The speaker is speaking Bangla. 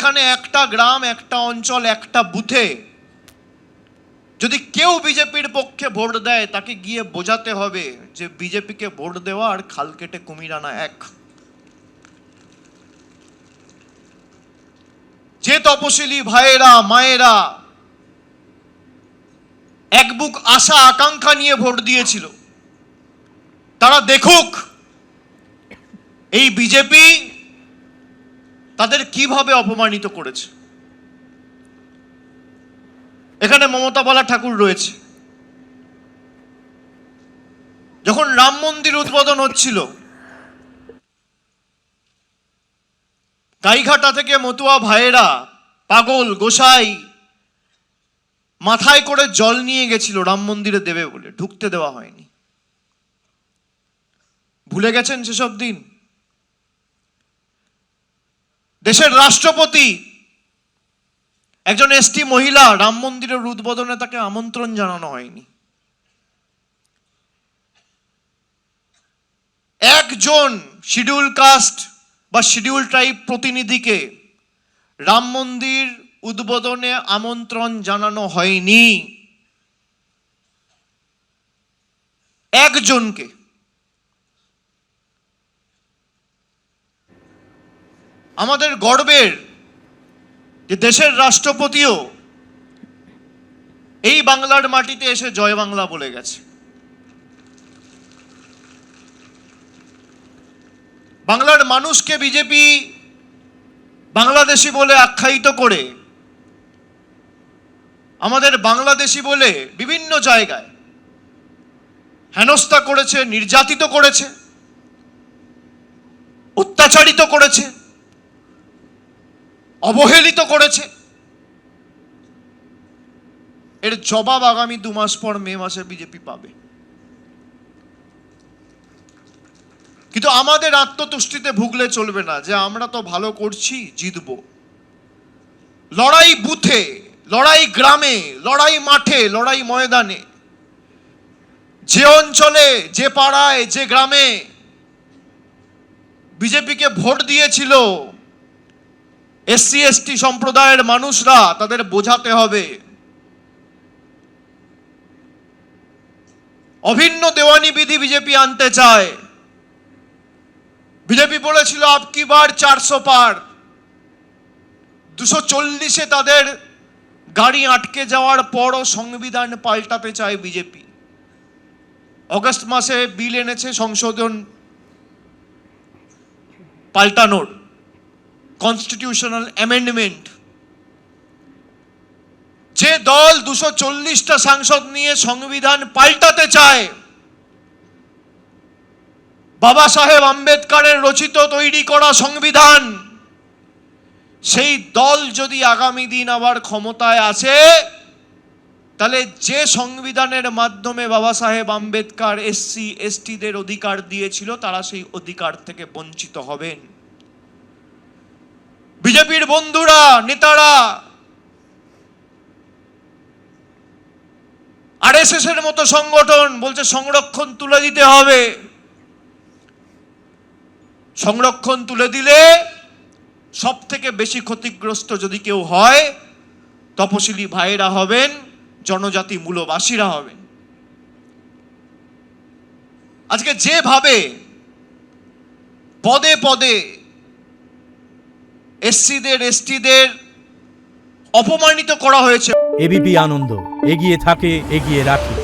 যেখানে একটা গ্রাম, একটা অঞ্চল, একটা বুথে যদি কেউ বিজেপির পক্ষে ভোট দেয়, তাকে গিয়ে বোঝাতে হবে যে বিজেপিকে ভোট দেওয়া আর খাল কেটে কুমির আনা এক। যে তপশিলি ভাইয়েরা মায়েরা এক বুক আশা আকাঙ্ক্ষা নিয়ে ভোট দিয়েছিল, তারা দেখুক এই বিজেপি তাদের কিভাবে অপমানিত করেছে। এখানে মমতা বালা ঠাকুর রয়েছে। যখন রাম মন্দির উদ্বোধন হচ্ছিল, গাইঘাটা থেকে মতুয়া ভাইয়েরা, পাগল গোসাই মাথায় করে জল নিয়ে গেছিল রাম মন্দিরে দেবে বলে, ঢুকতে দেওয়া হয়নি। ভুলে গেছেন সেসব দিন? দেশের রাষ্ট্রপতি একজন এসটি মহিলা, রাম মন্দিরের উদ্বোধনে তাকে আমন্ত্রণ জানানো হয়নি। একজন শিডিউল কাস্ট বা শিডিউল ট্রাইব প্রতিনিধিকে রাম মন্দির উদ্বোধনে আমন্ত্রণ জানানো হয়নি। একজনকে। আমাদের গর্বের যে দেশের রাষ্ট্রপতিও এই বাংলার মাটিতে এসে জয় বাংলা বলে গেছে। বাংলার মানুষকে বিজেপি বাংলাদেশি বলে আখ্যায়িত করে, আমাদের বাংলাদেশি বলে বিভিন্ন জায়গায় হেনস্থা করেছে, নির্যাতিত করেছে, অত্যাচারিত করেছে, অবহেলিত করেছে। এর জবাব আগামী 2 মাস পর মে মাসে বিজেপি পাবে। কিন্তু আমাদের আত্মতুষ্টিতে ভুগলে চলবে না যে আমরা তো ভালো করছি, জিতব। লড়াই বুথে, লড়াই গ্রামে, লড়াই মাঠে, লড়াই ময়দানে। যে অঞ্চলে, যে পাড়ায়, যে গ্রামে বিজেপিকে ভোট দিয়েছিল এসসি এসটি সম্প্রদায়ের মানুষরা, তাদের বোঝাতে হবে অভিন্ন দেওয়ানি বিধি বিজেপি আনতে চায়। বিজেপি বলেছিল আপকি বার 400 পার, 240-এ তাদের গাড়ি আটকে যাওয়ার পরও সংবিধান পাল্টাতে চায় বিজেপি। অগস্ট মাসে বিল এনেছে সংশোধন পাল্টানোর, কনস্টিটিউশনাল অ্যামেন্ডমেন্ট। যে দল 240টা সাংসদ নিয়ে সংবিধান পাল্টাতে চায়, বাবা সাহেব আম্বেদকরের রচিত তৈরি করা সংবিধান, সেই দল যদি আগামী দিন আবার ক্ষমতায় আসে, তাহলে যে সংবিধানের মাধ্যমে বাবা সাহেব আম্বেদকর এসসি এসটিদের অধিকার দিয়েছিল, তারা সেই অধিকার থেকে বঞ্চিত হবেন। বিজেপির বন্ধুরা, নেতারা আরএসএস এর মতো সংগঠন বলছে সংরক্ষণ তুলে দিতে হবে। সংরক্ষণ তুলে দিলে সব থেকে বেশি ক্ষতিগ্রস্ত যদি কেউ হয়, তপশিলি ভাইয়েরা হবেন, জনজাতি মূলবাসীরা হবেন। আজকে যেভাবে পদে পদে এসসিদের এসটিদের অপমানিত করা হয়েছে, এবিপি আনন্দ এগিয়ে থাকে, এগিয়ে রাখে।